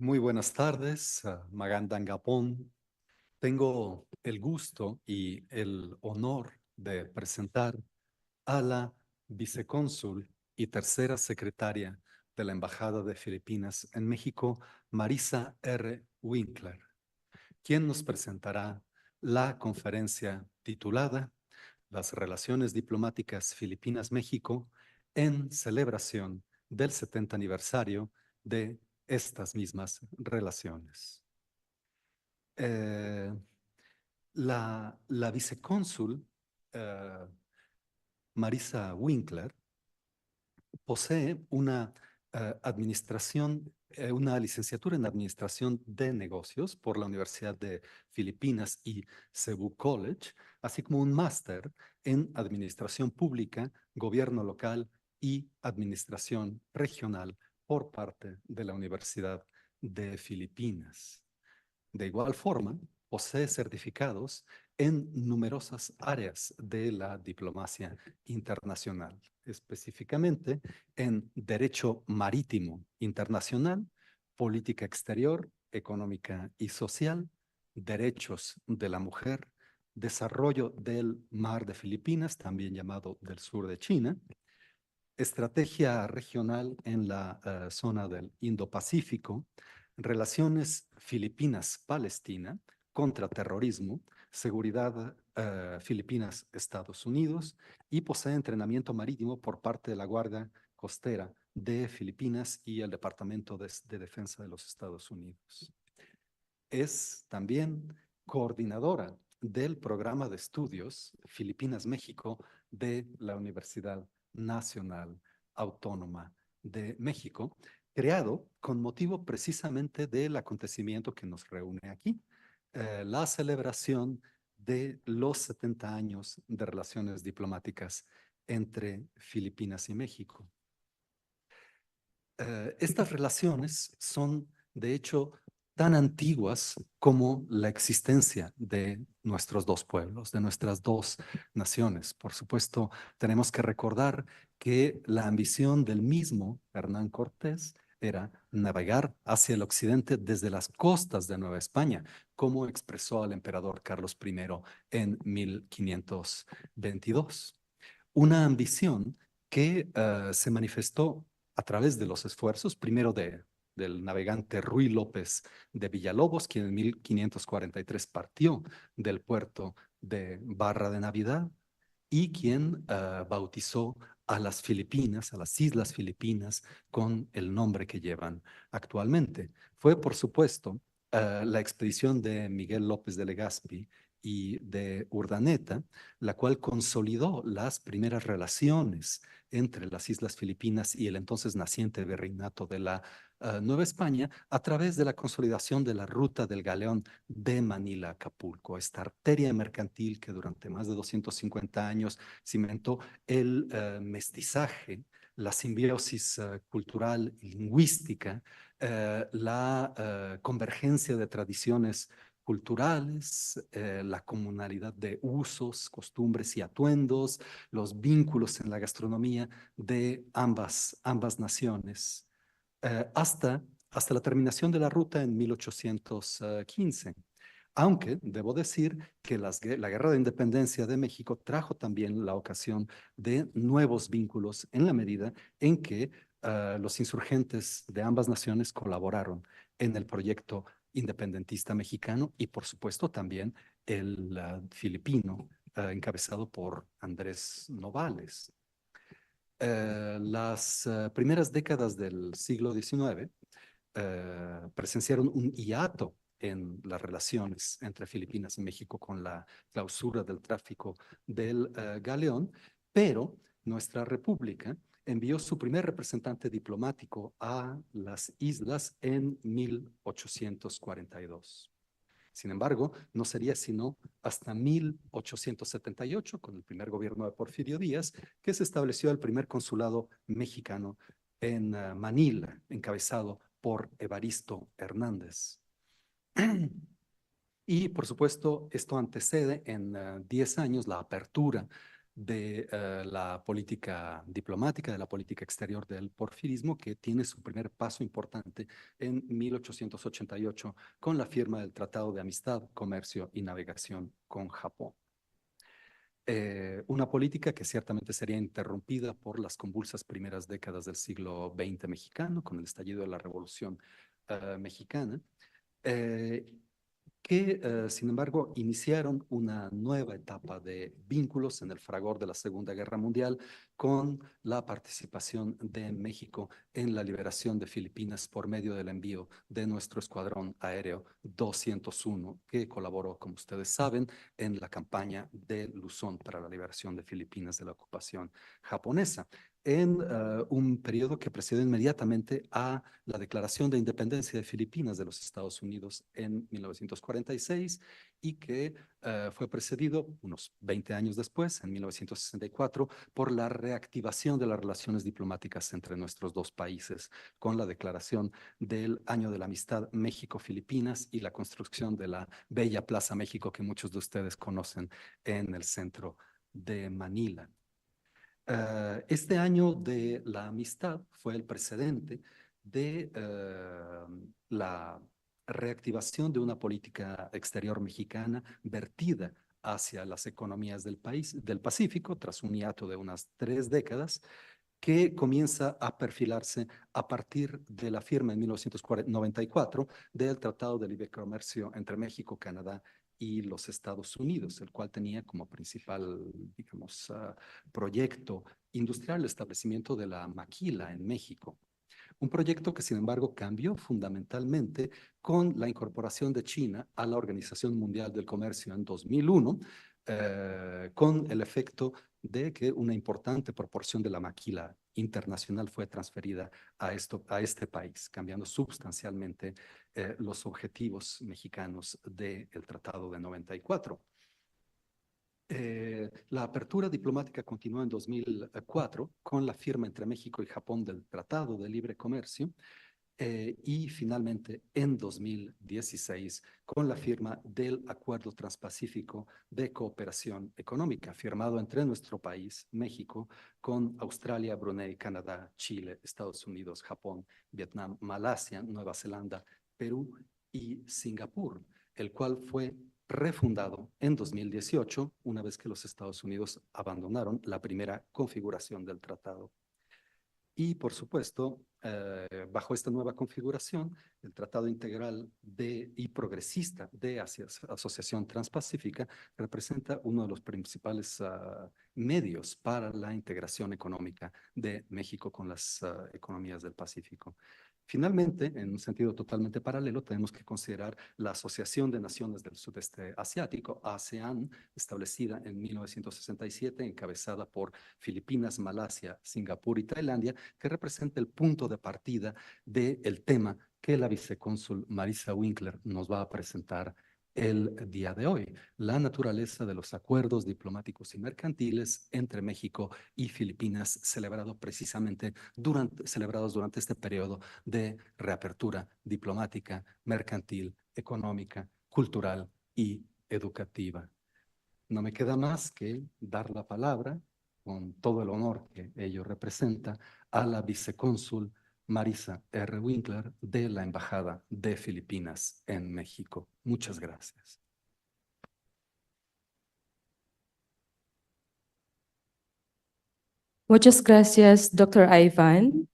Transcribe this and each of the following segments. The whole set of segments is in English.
Muy buenas tardes, Magandang Gapón. Tengo el gusto y el honor de presentar a la vicecónsul y tercera secretaria de la Embajada de Filipinas en México, Marisa R. Winkler, quien nos presentará la conferencia titulada Las relaciones diplomáticas Filipinas-México en celebración del 70 aniversario de estas mismas relaciones. Eh, la vicecónsul Marisa Winkler posee una licenciatura en Administración de Negocios por la Universidad de Filipinas y Cebu College, así como un máster en Administración Pública, Gobierno Local y Administración Regional por parte de la Universidad de Filipinas. De igual forma, posee certificados en numerosas áreas de la diplomacia internacional, específicamente en Derecho Marítimo Internacional, Política Exterior, Económica y Social, Derechos de la Mujer, Desarrollo del Mar de Filipinas, también llamado del Sur de China, Estrategia Regional en la zona del Indo-Pacífico, Relaciones Filipinas-Palestina, Contraterrorismo, Seguridad Filipinas-Estados Unidos y posee entrenamiento marítimo por parte de la Guardia Costera de Filipinas y el Departamento de Defensa de los Estados Unidos. Es también coordinadora del programa de estudios Filipinas-México de la Universidad Nacional Autónoma de México, creado con motivo precisamente del acontecimiento que nos reúne aquí, la celebración de los 70 años de relaciones diplomáticas entre Filipinas y México. Estas relaciones son, de hecho, tan antiguas como la existencia de nuestros dos pueblos, de nuestras dos naciones. Por supuesto, tenemos que recordar que la ambición del mismo Hernán Cortés era navegar hacia el occidente desde las costas de Nueva España, como expresó al emperador Carlos I en 1522. Una ambición que se manifestó a través de los esfuerzos, primero del navegante Ruy López de Villalobos, quien en 1543 partió del puerto de Barra de Navidad y quien bautizó a las Filipinas, a las Islas Filipinas, con el nombre que llevan actualmente. Fue, por supuesto, la expedición de Miguel López de Legazpi y de Urdaneta, la cual consolidó las primeras relaciones entre las Islas Filipinas y el entonces naciente virreinato de la Nueva España a través de la consolidación de la ruta del galeón de Manila a Acapulco, esta arteria mercantil que durante más de 250 años cimentó el mestizaje, la simbiosis cultural y lingüística, la convergencia de tradiciones culturales, la comunalidad de usos, costumbres y atuendos, los vínculos en la gastronomía de ambas naciones, hasta la terminación de la ruta en 1815. Aunque debo decir que la Guerra de Independencia de México trajo también la ocasión de nuevos vínculos en la medida en que los insurgentes de ambas naciones colaboraron en el proyecto independentista mexicano y por supuesto también el filipino encabezado por Andrés Novales. Las primeras décadas del siglo XIX presenciaron un hiato en las relaciones entre Filipinas y México con la clausura del tráfico del galeón, pero nuestra república envió su primer representante diplomático a las islas en 1842. Sin embargo, no sería sino hasta 1878, con el primer gobierno de Porfirio Díaz, que se estableció el primer consulado mexicano en Manila, encabezado por Evaristo Hernández. Y, por supuesto, esto antecede en 10 años la apertura de la política diplomática, de la política exterior del porfirismo, que tiene su primer paso importante en 1888 con la firma del Tratado de Amistad, Comercio y Navegación con Japón. Una política que ciertamente sería interrumpida por las convulsas primeras décadas del siglo XX mexicano, con el estallido de la Revolución Mexicana, que, sin embargo, iniciaron una nueva etapa de vínculos en el fragor de la Segunda Guerra Mundial con la participación de México en la liberación de Filipinas por medio del envío de nuestro escuadrón aéreo 201, que colaboró, como ustedes saben, en la campaña de Luzón para la liberación de Filipinas de la ocupación japonesa, en un periodo que precedió inmediatamente a la declaración de independencia de Filipinas de los Estados Unidos en 1946 y que fue precedido unos 20 años después, en 1964, por la reactivación de las relaciones diplomáticas entre nuestros dos países, con la declaración del Año de la Amistad México-Filipinas y la construcción de la bella Plaza México que muchos de ustedes conocen en el centro de Manila. Este año de la amistad fue el precedente de la reactivación de una política exterior mexicana vertida hacia las economías del país, del Pacífico, tras un hiato de unas 3 décadas, que comienza a perfilarse a partir de la firma en 1994 del Tratado de Libre Comercio entre México, Canadá y los Estados Unidos, el cual tenía como principal, digamos, proyecto industrial el establecimiento de la maquila en México. Un proyecto que, sin embargo, cambió fundamentalmente con la incorporación de China a la Organización Mundial del Comercio en 2001, con el efecto de que una importante proporción de la maquila internacional fue transferida a este país, cambiando sustancialmente los objetivos mexicanos del Tratado de 94. La apertura diplomática continuó en 2004 con la firma entre México y Japón del Tratado de Libre Comercio y finalmente en 2016 con la firma del Acuerdo Transpacífico de Cooperación Económica, firmado entre nuestro país, México, con Australia, Brunei, Canadá, Chile, Estados Unidos, Japón, Vietnam, Malasia, Nueva Zelanda, Perú y Singapur, el cual fue refundado en 2018, una vez que los Estados Unidos abandonaron la primera configuración del tratado. Y, por supuesto, bajo esta nueva configuración, el Tratado Integral y Progresista de Asociación Transpacífica representa uno de los principales medios para la integración económica de México con las economías del Pacífico. Finalmente, en un sentido totalmente paralelo, tenemos que considerar la Asociación de Naciones del Sudeste Asiático, ASEAN, establecida en 1967, encabezada por Filipinas, Malasia, Singapur y Tailandia, que representa el punto de partida del tema que la vicecónsul Marisa Winkler nos va a presentar el día de hoy, la naturaleza de los acuerdos diplomáticos y mercantiles entre México y Filipinas, celebrados durante este periodo de reapertura diplomática, mercantil, económica, cultural y educativa. No me queda más que dar la palabra, con todo el honor que ello representa, a la vicecónsul Marisa R. Winkler de la Embajada de Filipinas en México. Muchas gracias. Muchas gracias, Dr. Iván.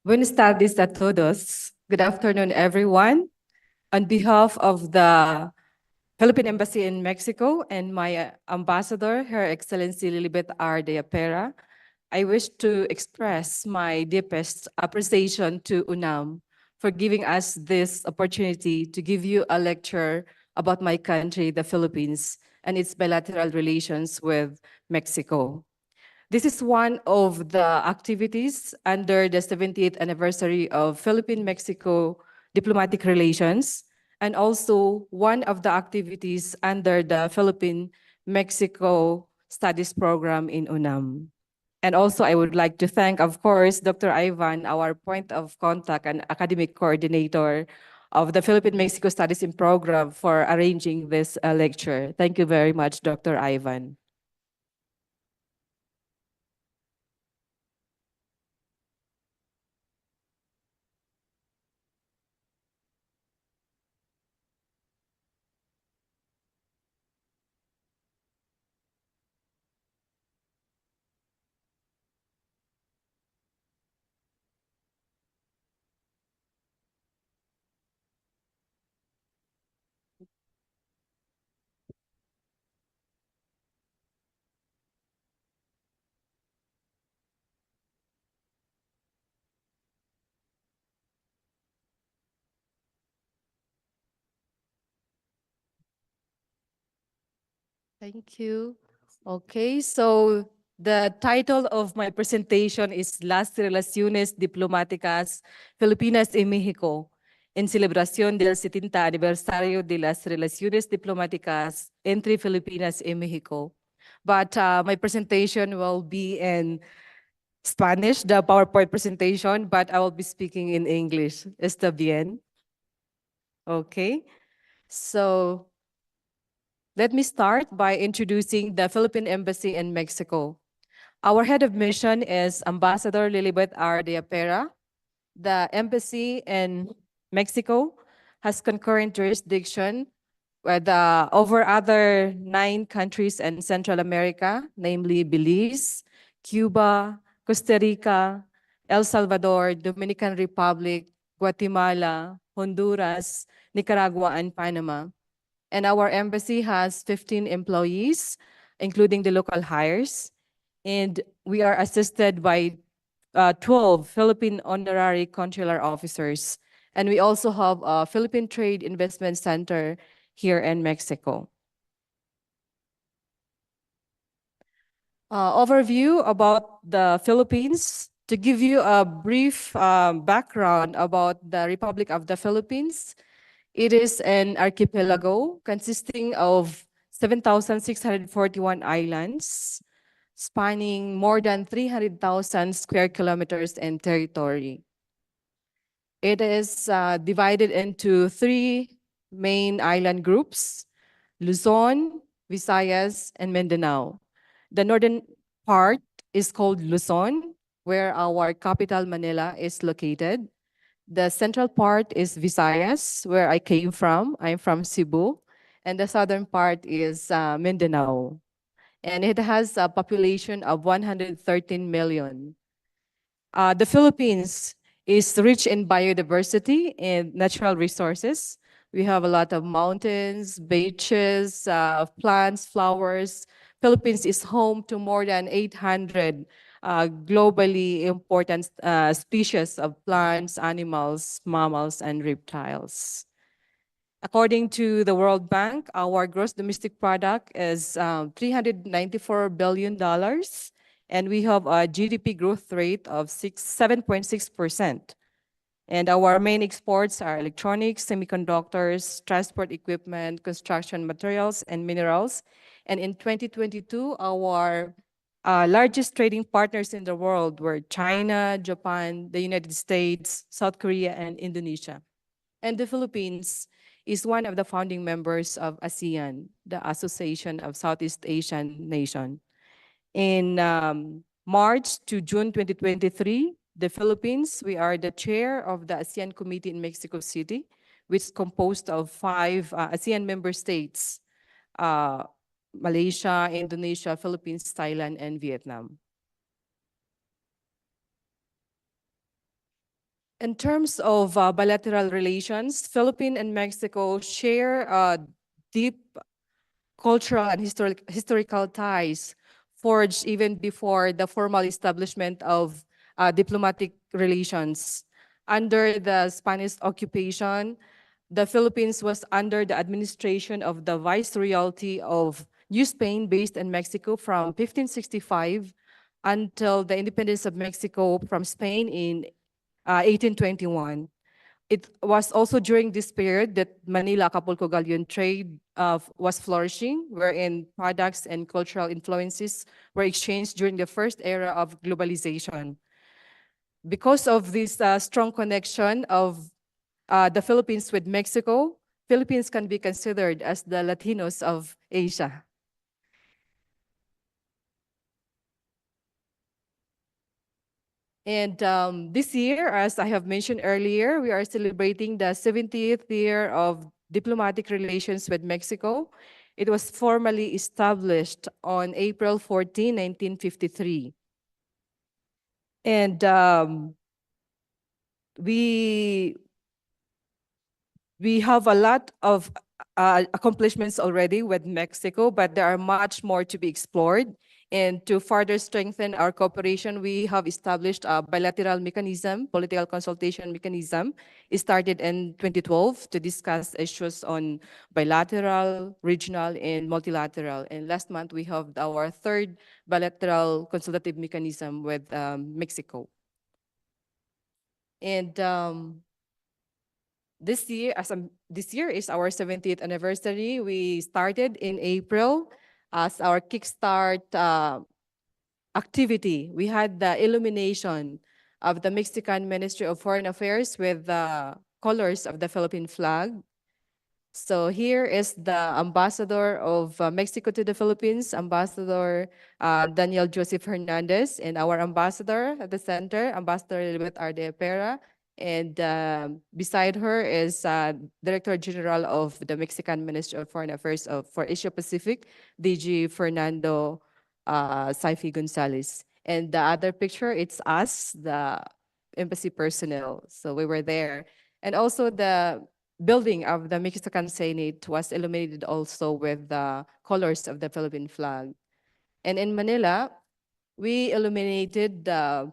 Buenas tardes a todos. Good afternoon, everyone. On behalf of the Philippine Embassy in Mexico and my ambassador, Her Excellency Lilibet R. de Apera, I wish to express my deepest appreciation to UNAM for giving us this opportunity to give you a lecture about my country, the Philippines, and its bilateral relations with Mexico. This is one of the activities under the 70th anniversary of Philippine-Mexico diplomatic relations, and also one of the activities under the Philippine-Mexico Studies Program in UNAM. And also, I would like to thank, of course, Dr. Ivan, our point of contact and academic coordinator of the Philippine-Mexico Studies in Program, for arranging this lecture. Thank you very much, Dr. Ivan. Thank you. Okay, so the title of my presentation is Las Relaciones Diplomáticas Filipinas-México en celebración del 70 aniversario de las relaciones diplomáticas entre Filipinas y México. But my presentation will be in Spanish, the PowerPoint presentation, but I will be speaking in English. ¿Está bien? Okay, so let me start by introducing the Philippine Embassy in Mexico. Our head of mission is Ambassador Lilibet R. de Apera. The embassy in Mexico has concurrent jurisdiction with over other 9 countries in Central America, namely Belize, Cuba, Costa Rica, El Salvador, Dominican Republic, Guatemala, Honduras, Nicaragua, and Panama. And our embassy has 15 employees, including the local hires. And we are assisted by 12 Philippine honorary consular officers. And we also have a Philippine Trade Investment Center here in Mexico. Overview about the Philippines. To give you a brief background about the Republic of the Philippines, it is an archipelago consisting of 7,641 islands, spanning more than 300,000 square kilometers in territory. It is divided into 3 main island groups: Luzon, Visayas, and Mindanao. The northern part is called Luzon, where our capital Manila is located. The central part is Visayas, where I came from. I'm from Cebu. And the southern part is Mindanao. And it has a population of 113 million. The Philippines is rich in biodiversity and natural resources. We have a lot of mountains, beaches, plants, flowers. Philippines is home to more than 800 globally important species of plants, animals, mammals, and reptiles. According to the World Bank, our gross domestic product is $394 billion, and we have a GDP growth rate of 7.6%. And our main exports are electronics, semiconductors, transport equipment, construction materials, and minerals. And in 2022, our largest trading partners in the world were China, Japan, the United States, South Korea, and Indonesia. And the Philippines is one of the founding members of ASEAN, the Association of Southeast Asian Nations. In March to June 2023, the Philippines, we are the chair of the ASEAN Committee in Mexico City, which is composed of 5 ASEAN member states: Malaysia, Indonesia, Philippines, Thailand, and Vietnam. In terms of bilateral relations, Philippines and Mexico share deep cultural and historical ties forged even before the formal establishment of diplomatic relations. Under the Spanish occupation, the Philippines was under the administration of the Viceroyalty of New Spain, based in Mexico from 1565 until the independence of Mexico from Spain in 1821. It was also during this period that Manila-Acapulco galleon trade was flourishing, wherein products and cultural influences were exchanged during the first era of globalization. Because of this strong connection of the Philippines with Mexico, Philippines can be considered as the Latinos of Asia. And this year, as I have mentioned earlier, we are celebrating the 70th year of diplomatic relations with Mexico. It was formally established on April 14, 1953. And we have a lot of accomplishments already with Mexico, but there are much more to be explored. And to further strengthen our cooperation, we have established a bilateral mechanism, political consultation mechanism. It started in 2012 to discuss issues on bilateral, regional, and multilateral. And last month, we have our third bilateral consultative mechanism with Mexico. And this year is our 70th anniversary. We started in April as our kickstart activity. We had the illumination of the Mexican Ministry of Foreign Affairs with the colors of the Philippine flag. So here is the ambassador of Mexico to the Philippines, Ambassador Daniel Joseph Hernandez, and our ambassador at the center, Ambassador Elizabeth Ardea. And beside her is Director General of the Mexican Ministry of Foreign Affairs for Asia Pacific, DG Fernando Saifi Gonzalez. And the other picture, it's us, the embassy personnel. So we were there. And also the building of the Mexican Senate was illuminated also with the colors of the Philippine flag. And in Manila, we illuminated the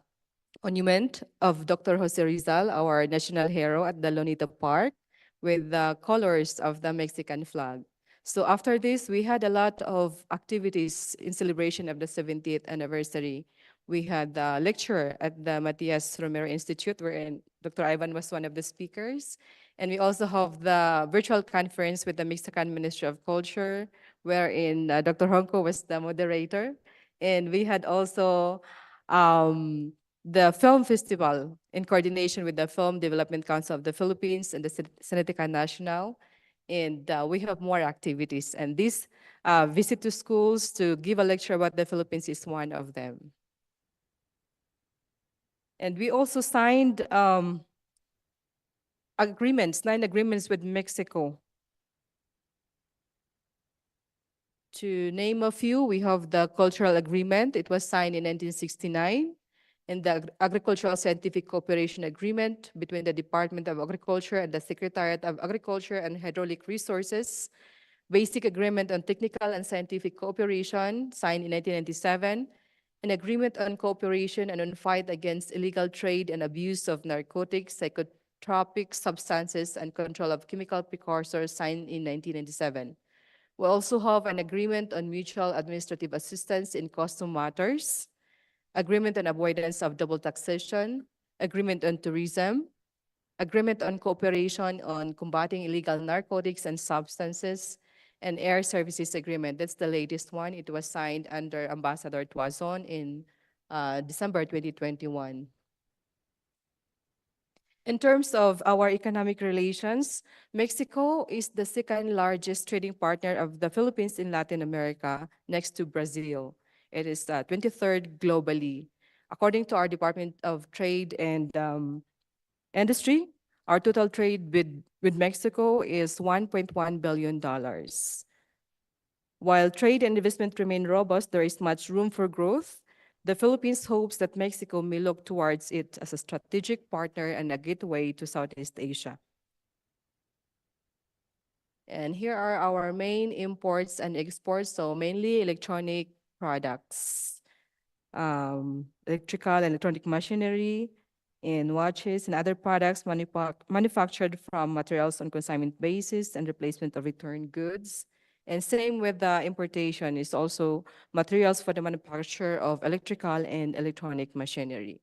monument of Dr. Jose Rizal, our national hero, at the Lonita Park with the colors of the Mexican flag. So after this, we had a lot of activities in celebration of the 70th anniversary. We had the lecture at the Matias Romero Institute, wherein Dr. Ivan was one of the speakers. And we also have the virtual conference with the Mexican Ministry of Culture, wherein Dr. Honko was the moderator. And we had also the film festival in coordination with the Film Development Council of the Philippines and the Cineteca Nacional. And we have more activities. And this visit to schools to give a lecture about the Philippines is one of them. And we also signed 9 agreements with Mexico. To name a few, we have the Cultural Agreement. It was signed in 1969. And the Agricultural Scientific Cooperation Agreement between the Department of Agriculture and the Secretariat of Agriculture and Hydraulic Resources. Basic Agreement on Technical and Scientific Cooperation, signed in 1997. An Agreement on Cooperation and on Fight Against Illegal Trade and Abuse of Narcotics, Psychotropic Substances, and Control of Chemical Precursors, signed in 1997. We also have an Agreement on Mutual Administrative Assistance in Custom Matters, Agreement on Avoidance of Double Taxation, Agreement on Tourism, Agreement on Cooperation on Combating Illegal Narcotics and Substances, and Air Services Agreement. That's the latest one. It was signed under Ambassador Tuazon in December 2021. In terms of our economic relations, Mexico is the second largest trading partner of the Philippines in Latin America, next to Brazil. It is 23rd globally. According to our Department of Trade and Industry, our total trade with Mexico is $1.1 billion. While trade and investment remain robust, there is much room for growth. The Philippines hopes that Mexico may look towards it as a strategic partner and a gateway to Southeast Asia. And here are our main imports and exports, so mainly electronic products, electrical and electronic machinery, and watches and other products manufactured from materials on consignment basis and replacement of returned goods. And same with the importation is also materials for the manufacture of electrical and electronic machinery.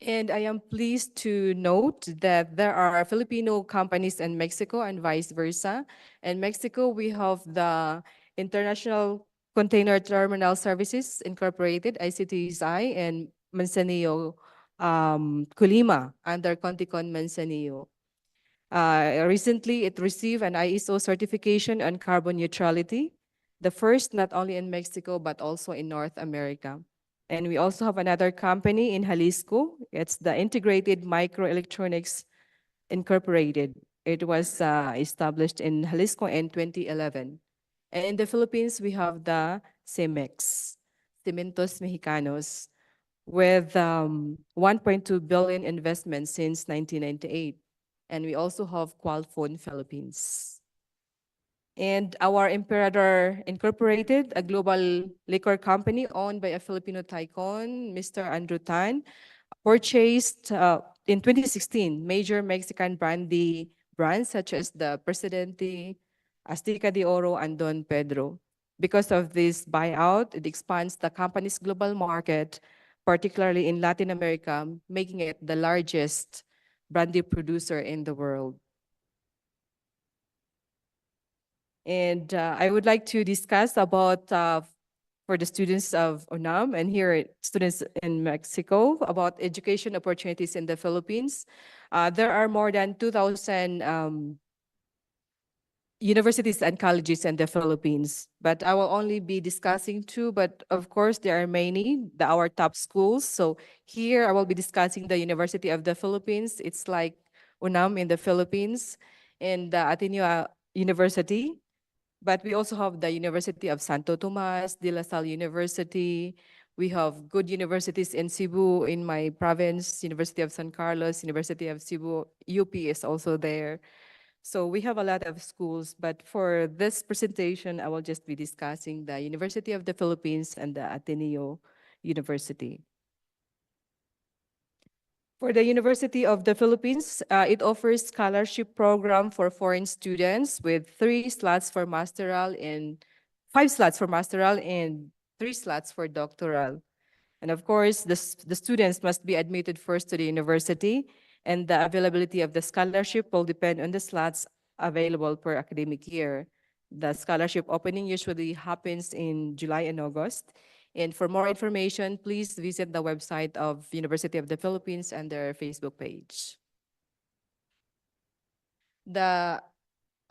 And I am pleased to note that there are Filipino companies in Mexico and vice versa. In Mexico, we have the International Container Terminal Services Incorporated, ICTSI, and Manzanillo, Colima, under Conticon Manzanillo. Recently, it received an ISO certification on carbon neutrality, the first not only in Mexico, but also in North America. And we also have another company in Jalisco. It's the Integrated Microelectronics Incorporated. It was established in Jalisco in 2011. And in the Philippines, we have the CEMEX, Cementos Mexicanos, with 1.2 billion investment since 1998. And we also have Qualphone Philippines. And our Imperator Incorporated, a global liquor company owned by a Filipino tycoon, Mr. Andrew Tan, purchased in 2016 major Mexican brandy brands such as the Presidente, Azteca de Oro, and Don Pedro. Because of this buyout, it expands the company's global market, particularly in Latin America, making it the largest brandy producer in the world. And I would like to discuss about for the students of UNAM and here students in Mexico about education opportunities in the Philippines. There are more than 2,000 universities and colleges in the Philippines, but I will only be discussing two, but of course there are many, our top schools. So here I will be discussing the University of the Philippines. It's like UNAM in the Philippines and the Ateneo University. But we also have the University of Santo Tomas, De La Salle University. We have good universities in Cebu, in my province, University of San Carlos, University of Cebu, UP is also there. So we have a lot of schools, but for this presentation, I will just be discussing the University of the Philippines and the Ateneo University. For the University of the Philippines, it offers scholarship program for foreign students with 3 slots for masteral and 5 slots for masteral and 3 slots for doctoral. And of course, the students must be admitted first to the university, and the availability of the scholarship will depend on the slots available per academic year. The scholarship opening usually happens in July and August. And for more information, please visit the website of University of the Philippines and their Facebook page. The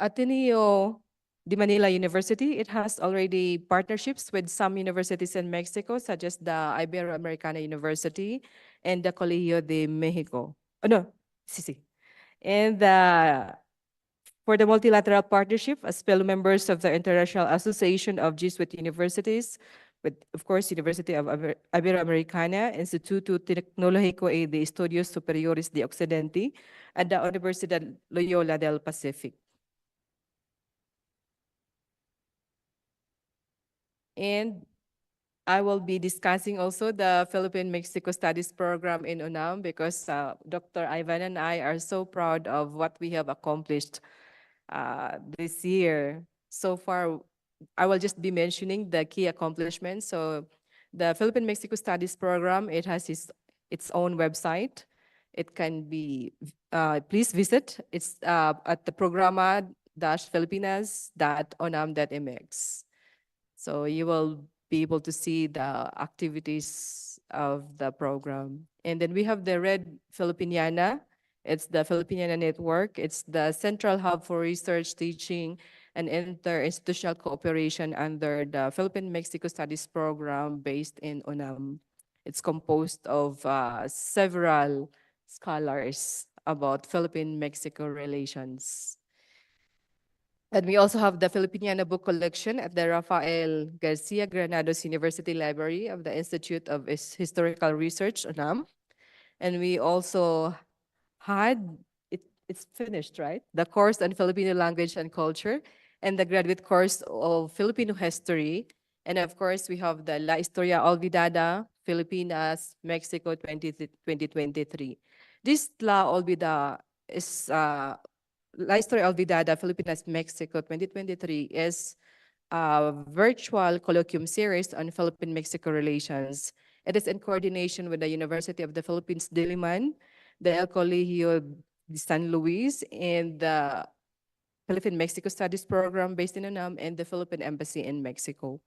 Ateneo de Manila University, it has already partnerships with some universities in Mexico, such as the Ibero-Americana University and the Colegio de Mexico. Oh, no, sí. And for the multilateral partnership, as fellow members of the International Association of Jesuit Universities, with, of course, University of Ibero-Americana, Instituto Tecnológico y de Estudios Superiores de Occidente, and the Universidad Loyola del Pacific. And I will be discussing also the Philippine-Mexico Studies program in UNAM because Dr. Ivan and I are so proud of what we have accomplished this year. So far, I will just be mentioning the key accomplishments. So the Philippine-Mexico Studies program, it has its own website. It can be, please visit. It's at the programa-filipinas.unam.mx. So you will be able to see the activities of the program. And then we have the Red Filipiniana. It's the Filipiniana Network. It's the central hub for research, teaching, and interinstitutional cooperation under the Philippine-Mexico Studies program based in UNAM. It's composed of several scholars about Philippine-Mexico relations. And we also have the Filipiniana book collection at the Rafael Garcia Granados University Library of the Institute of Historical Research, UNAM. And we also had, it's finished, right? The course on Filipino language and culture and the graduate course of Filipino history. And of course, we have the La Historia Olvidada, Filipinas-Mexico 2023. This La Olvidada is La Historia Olvidada, Filipinas-Mexico 2023 is a virtual colloquium series on Philippine-Mexico relations. It is in coordination with the University of the Philippines, Diliman, the El Colegio de San Luis, and the Philippine-Mexico Studies program based in UNAM and the Philippine Embassy in Mexico.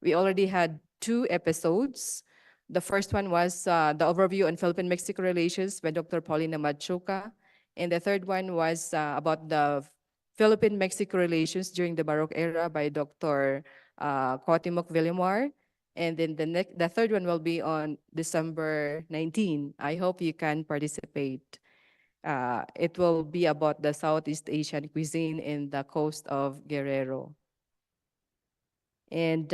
We already had 2 episodes. The first one was the overview on Philippine-Mexico relations by Dr. Paulina Machuca. And the third one was about the Philippine-Mexico relations during the Baroque era by Dr. Cuauhtémoc Villamor. And then the third one will be on December 19. I hope you can participate. It will be about the Southeast Asian cuisine in the coast of Guerrero. And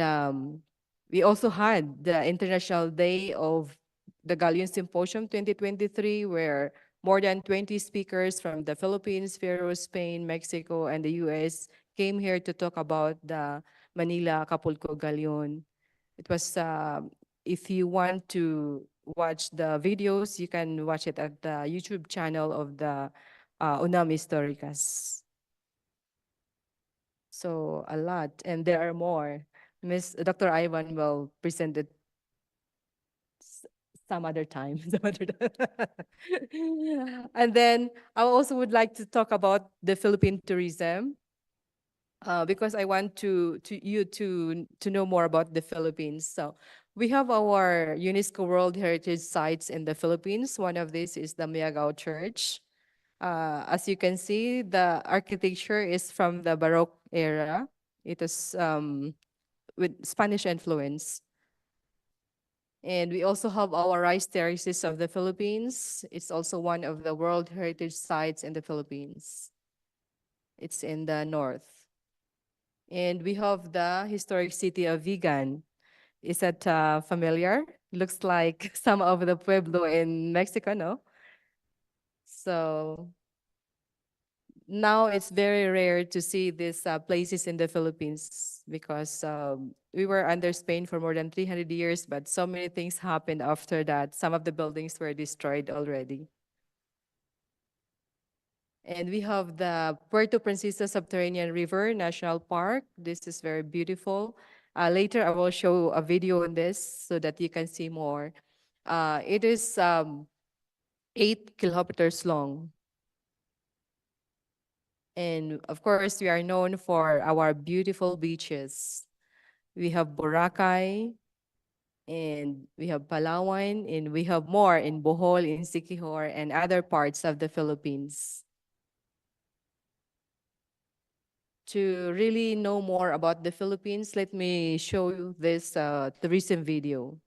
we also had the International Day of the Galleon Symposium 2023, where more than 20 speakers from the Philippines, Peru, Spain, Mexico, and the US came here to talk about the Manila-Acapulco Galleon. It was, if you want to watch the videos, you can watch it at the YouTube channel of the UNAM-Históricas. So a lot, and there are more. Dr. Ivan will present it some other time. And then I also would like to talk about the Philippine tourism, because I want you to know more about the Philippines. So we have our UNESCO World Heritage Sites in the Philippines. One of these is the Miagao Church. As you can see, the architecture is from the Baroque era. It is with Spanish influence. And we also have our rice terraces of the Philippines. It's also one of the World Heritage Sites in the Philippines. It's in the north. And we have the historic city of Vigan. Is that familiar? Looks like some of the pueblo in Mexico, no? So now it's very rare to see these places in the Philippines because we were under Spain for more than 300 years, but so many things happened after that. Some of the buildings were destroyed already. And we have the Puerto Princesa Subterranean River National Park. This is very beautiful. Later, I will show a video on this so that you can see more. It is 8 kilometers long. And of course, we are known for our beautiful beaches. We have Boracay, and we have Palawan, and we have more in Bohol, in Siquijor, and other parts of the Philippines. To really know more about the Philippines, let me show you this tourism video.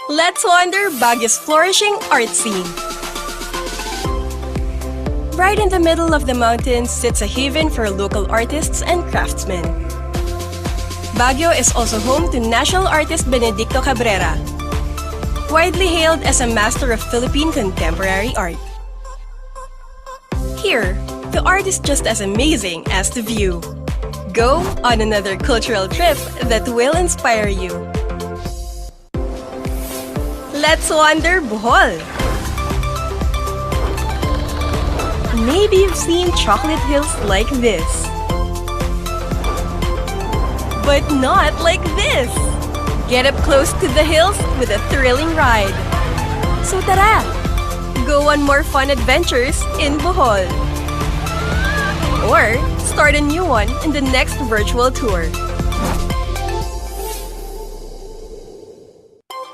Let's wander Baguio's flourishing art scene. Right in the middle of the mountains sits a haven for local artists and craftsmen. Baguio is also home to national artist Benedicto Cabrera, widely hailed as a master of Philippine contemporary art. Here, the art is just as amazing as the view. Go on another cultural trip that will inspire you. Let's wander Bohol. Maybe you've seen chocolate hills like this. But not like this. Get up close to the hills with a thrilling ride. So tara! Go on more fun adventures in Bohol. Or start a new one in the next virtual tour.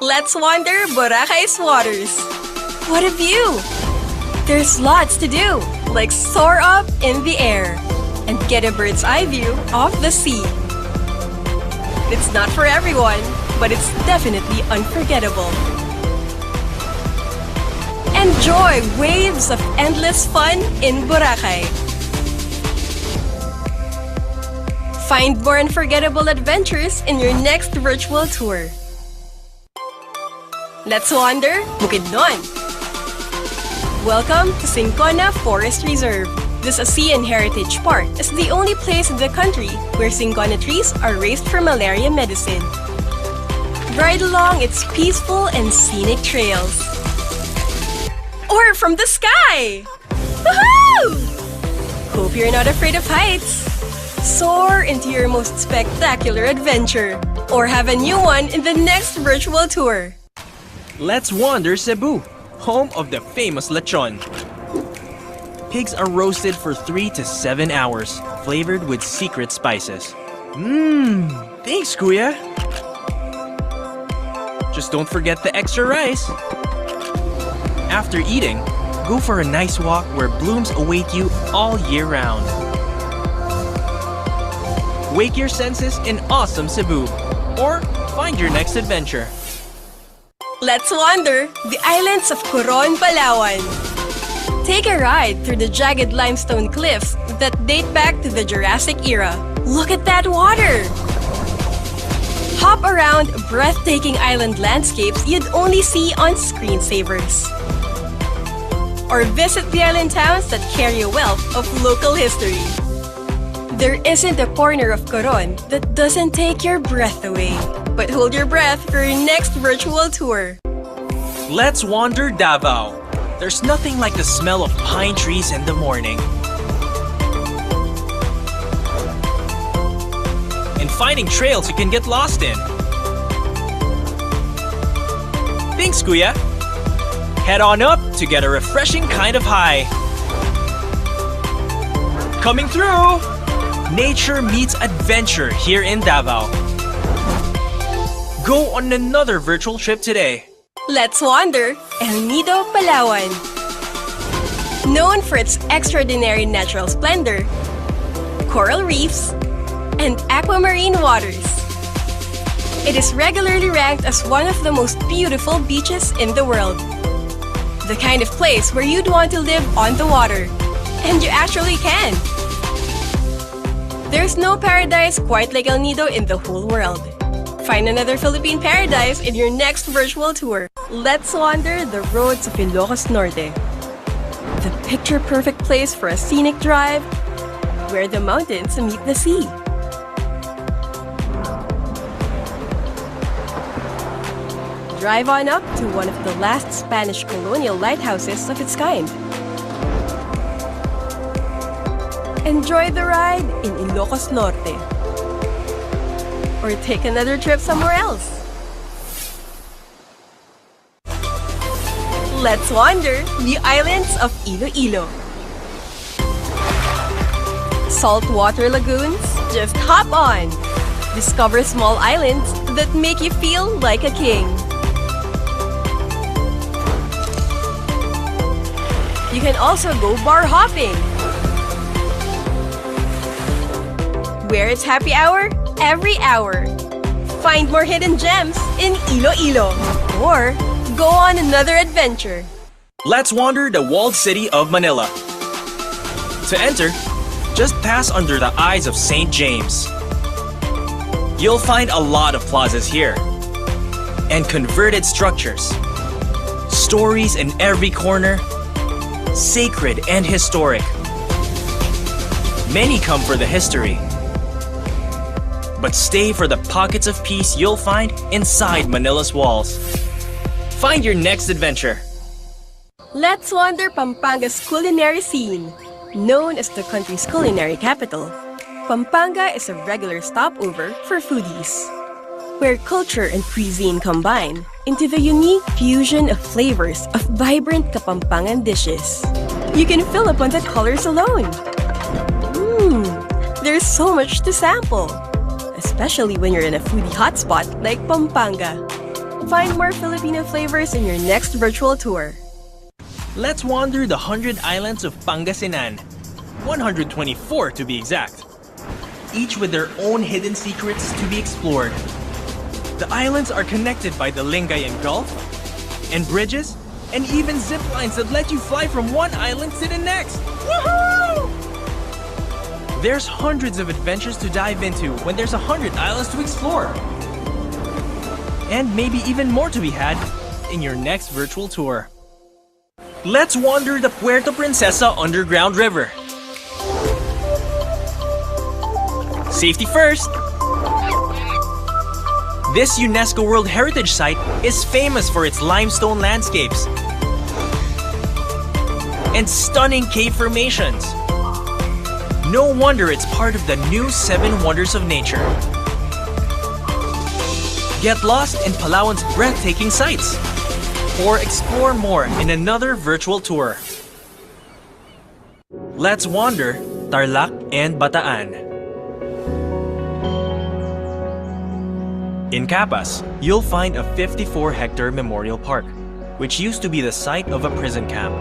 Let's wander Boracay's waters. What a view! There's lots to do, like soar up in the air. and get a bird's eye view of the sea. It's not for everyone, but it's definitely unforgettable. Enjoy waves of endless fun in Boracay. Find more unforgettable adventures in your next virtual tour. Let's wander Bukidnon. Welcome to Sincona Forest Reserve. This ASEAN Heritage Park is the only place in the country where Sincona trees are raised for malaria medicine. Ride along its peaceful and scenic trails. Or from the sky! Woohoo! Hope you're not afraid of heights. Soar into your most spectacular adventure, or have a new one in the next virtual tour. Let's wander Cebu, home of the famous lechon. Pigs are roasted for 3 to 7 hours, flavored with secret spices. Thanks, Kuya. Just don't forget the extra rice. After eating, go for a nice walk where blooms await you all year round. Wake your senses in awesome Cebu, or find your next adventure. Let's wander the islands of Coron, Palawan. Take a ride through the jagged limestone cliffs that date back to the Jurassic era. Look at that water! Hop around breathtaking island landscapes you'd only see on screensavers. Or visit the island towns that carry a wealth of local history. There isn't a corner of Coron that doesn't take your breath away. But hold your breath for your next virtual tour. Let's wander Davao. There's nothing like the smell of pine trees in the morning. And finding trails you can get lost in. Thanks, Kuya. Head on up to get a refreshing kind of high. Coming through! Nature meets adventure here in Davao. Go on another virtual trip today. Let's wander El Nido, Palawan. Known for its extraordinary natural splendor, coral reefs, and aquamarine waters. It is regularly ranked as one of the most beautiful beaches in the world. The kind of place where you'd want to live on the water. And you actually can. There's no paradise quite like El Nido in the whole world. Find another Philippine paradise in your next virtual tour. Let's wander the roads of Ilocos Norte. The picture-perfect place for a scenic drive where the mountains meet the sea. Drive on up to one of the last Spanish colonial lighthouses of its kind. Enjoy the ride in Ilocos Norte. Or take another trip somewhere else. Let's wander the islands of Iloilo. Saltwater lagoons? Just hop on. Discover small islands that make you feel like a king. You can also go bar hopping. Where it's happy hour? Every hour. Find more hidden gems in Iloilo. Or go on another adventure. Let's wander the walled city of Manila. To enter, just pass under the eyes of St. James. You'll find a lot of plazas here. And converted structures. Stories in every corner. Sacred and historic. Many come for the history. But stay for the pockets of peace you'll find inside Manila's walls. Find your next adventure. Let's wander Pampanga's culinary scene. Known as the country's culinary capital, Pampanga is a regular stopover for foodies, where culture and cuisine combine into the unique fusion of flavors of vibrant Kapampangan dishes. You can fill up on the colors alone. There's so much to sample, especially when you're in a foodie hotspot like Pampanga. Find more Filipino flavors in your next virtual tour. Let's wander the 100 islands of Pangasinan. 124 to be exact, each with their own hidden secrets to be explored. The islands are connected by the Lingayen Gulf, and bridges, and even zip lines that let you fly from one island to the next. Woohoo! There's hundreds of adventures to dive into when there's 100 islands to explore. And maybe even more to be had in your next virtual tour. Let's wander the Puerto Princesa Underground River. Safety first! This UNESCO World Heritage Site is famous for its limestone landscapes and stunning cave formations. No wonder it's part of the new 7 Wonders of Nature. Get lost in Palawan's breathtaking sights, or explore more in another virtual tour. Let's wander Tarlac and Bataan. In Capas, you'll find a 54-hectare memorial park, which used to be the site of a prison camp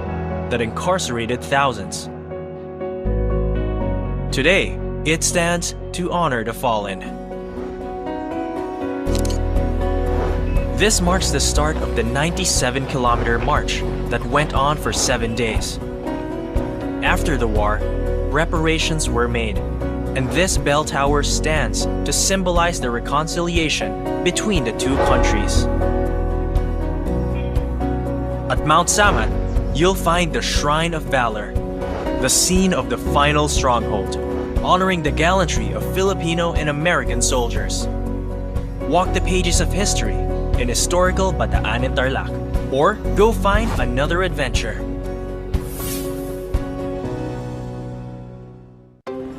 that incarcerated thousands. Today, it stands to honor the fallen. This marks the start of the 97-kilometer march that went on for 7 days. After the war, reparations were made, and this bell tower stands to symbolize the reconciliation between the two countries. At Mount Samat, you'll find the Shrine of Valor, the scene of the final stronghold, honoring the gallantry of Filipino and American soldiers. Walk the pages of history in historical Bataan and Tarlac, or go find another adventure.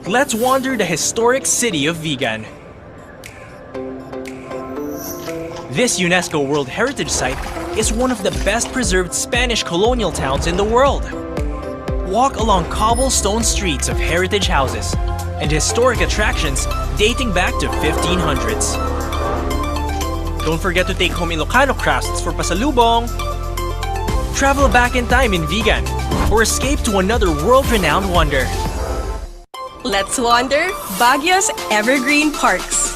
Let's wander the historic city of Vigan. This UNESCO World Heritage Site is one of the best preserved Spanish colonial towns in the world. Walk along cobblestone streets of heritage houses and historic attractions dating back to 1500s. Don't forget to take home Ilocano crafts for pasalubong. Travel back in time in Vigan or escape to another world-renowned wonder. Let's wander Baguio's evergreen parks.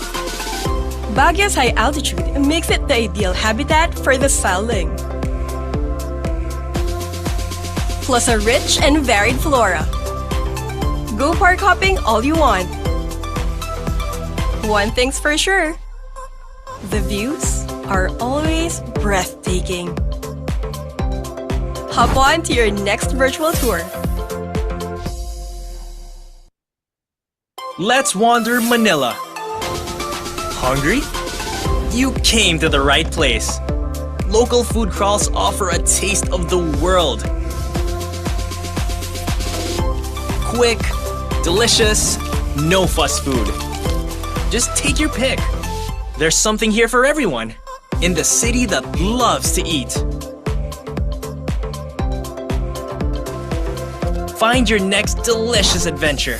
Baguio's high altitude makes it the ideal habitat for the starling. Plus a rich and varied flora. Go park hopping all you want. One thing's for sure, the views are always breathtaking. Hop on to your next virtual tour. Let's wander Manila. Hungry? You came to the right place. Local food crawls offer a taste of the world. Quick, delicious, no fuss food. Just take your pick. There's something here for everyone in the city that loves to eat. Find your next delicious adventure.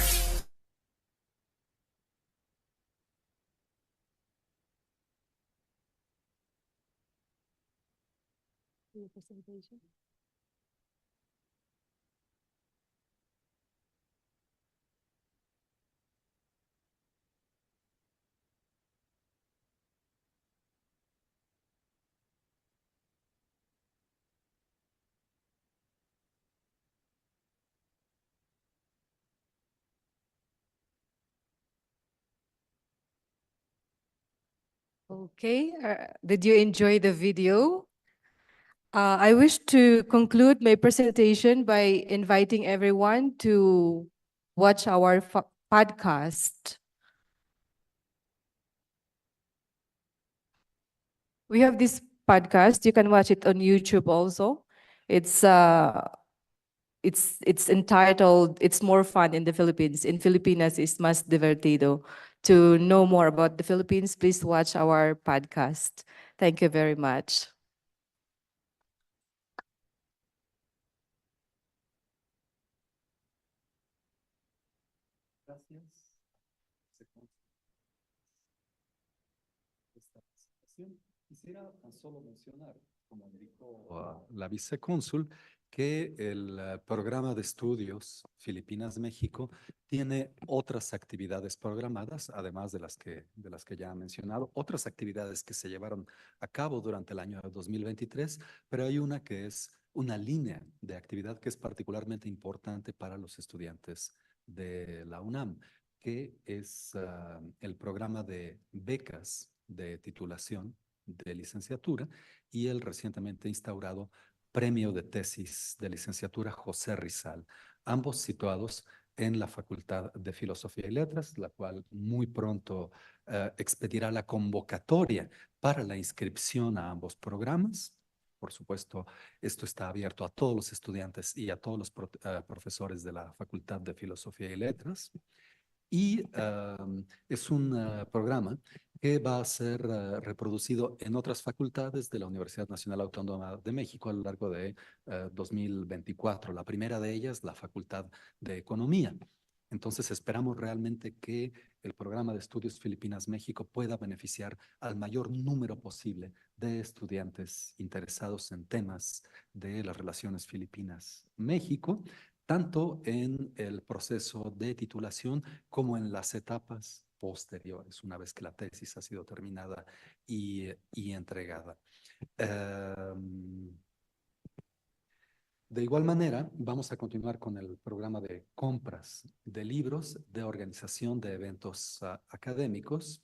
Okay, did you enjoy the video? I wish to conclude my presentation by inviting everyone to watch our podcast. We have this podcast. You can watch it on YouTube also. It's entitled "It's More Fun in the Philippines." In Filipinas, it's más divertido. To know more about the Philippines, please watch our podcast. Thank you very much. Quisiera tan solo mencionar, como indicó la vicecónsul, que el programa de estudios Filipinas-México tiene otras actividades programadas, además de las que ya he mencionado, otras actividades que se llevaron a cabo durante el año 2023, pero hay una que es una línea de actividad que es particularmente importante para los estudiantes de la UNAM, que es el programa de becas de titulación de licenciatura y el recientemente instaurado Premio de Tesis de Licenciatura José Rizal, ambos situados en la Facultad de Filosofía y Letras, la cual muy pronto expedirá la convocatoria para la inscripción a ambos programas. Por supuesto, esto está abierto a todos los estudiantes y a todos los profesores de la Facultad de Filosofía y Letras. Y es un programa que va a ser reproducido en otras facultades de la Universidad Nacional Autónoma de México a lo largo de 2024. La primera de ellas, la Facultad de Economía. Entonces esperamos realmente que el programa de estudios Filipinas-México pueda beneficiar al mayor número posible de estudiantes interesados en temas de las relaciones Filipinas-México, tanto en el proceso de titulación como en las etapas posteriores, una vez que la tesis ha sido terminada y entregada. De igual manera, vamos a continuar con el programa de compras de libros, de organización de eventos académicos,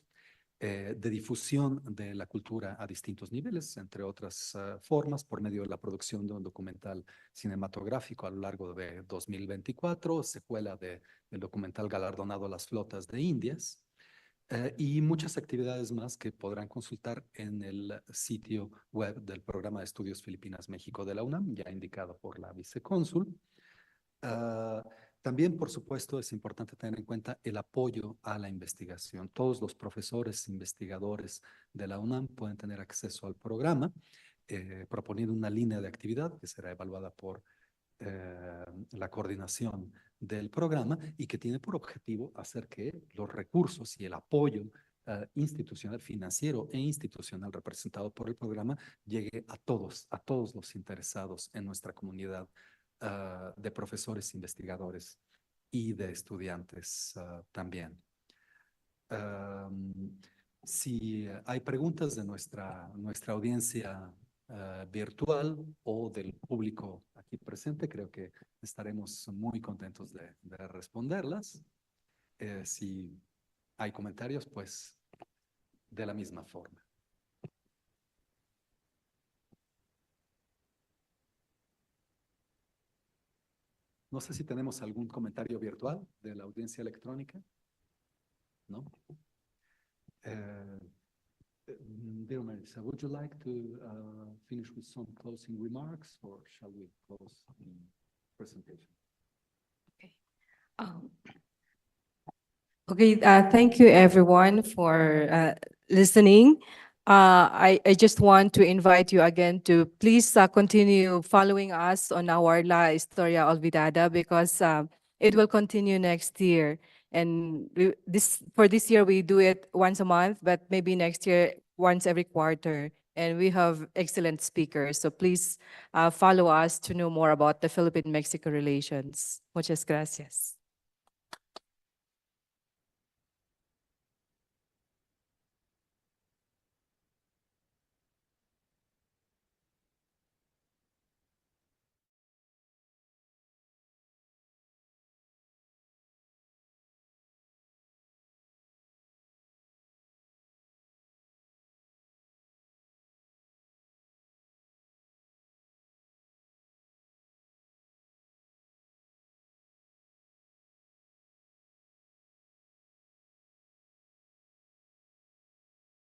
de difusión de la cultura a distintos niveles, entre otras formas, por medio de la producción de un documental cinematográfico a lo largo de 2024, secuela del documental galardonado Las Flotas de Indias, y muchas actividades más que podrán consultar en el sitio web del Programa de Estudios Filipinas-México de la UNAM, ya indicado por la Vicecónsul. También, por supuesto, es importante tener en cuenta el apoyo a la investigación. Todos los profesores investigadores de la UNAM pueden tener acceso al programa, proponiendo una línea de actividad que será evaluada por la coordinación del programa y que tiene por objetivo hacer que los recursos y el apoyo institucional, financiero e institucional representado por el programa llegue a todos los interesados en nuestra comunidad de profesores investigadores y de estudiantes también. Si hay preguntas de nuestra audiencia virtual o del público aquí presente, creo que estaremos muy contentos de responderlas. Si hay comentarios, pues de la misma forma. No sé si tenemos algún comentario virtual de la audiencia electrónica. ¿No? Dear Marisa, would you like to finish with some closing remarks, or shall we close the presentation? Okay. Thank you everyone for listening. I just want to invite you again to please continue following us on our La Historia Olvidada, because it will continue next year. And for this year, we do it once a month, but maybe next year, once every quarter. And we have excellent speakers. So please follow us to know more about the Philippine-Mexico relations. Muchas gracias.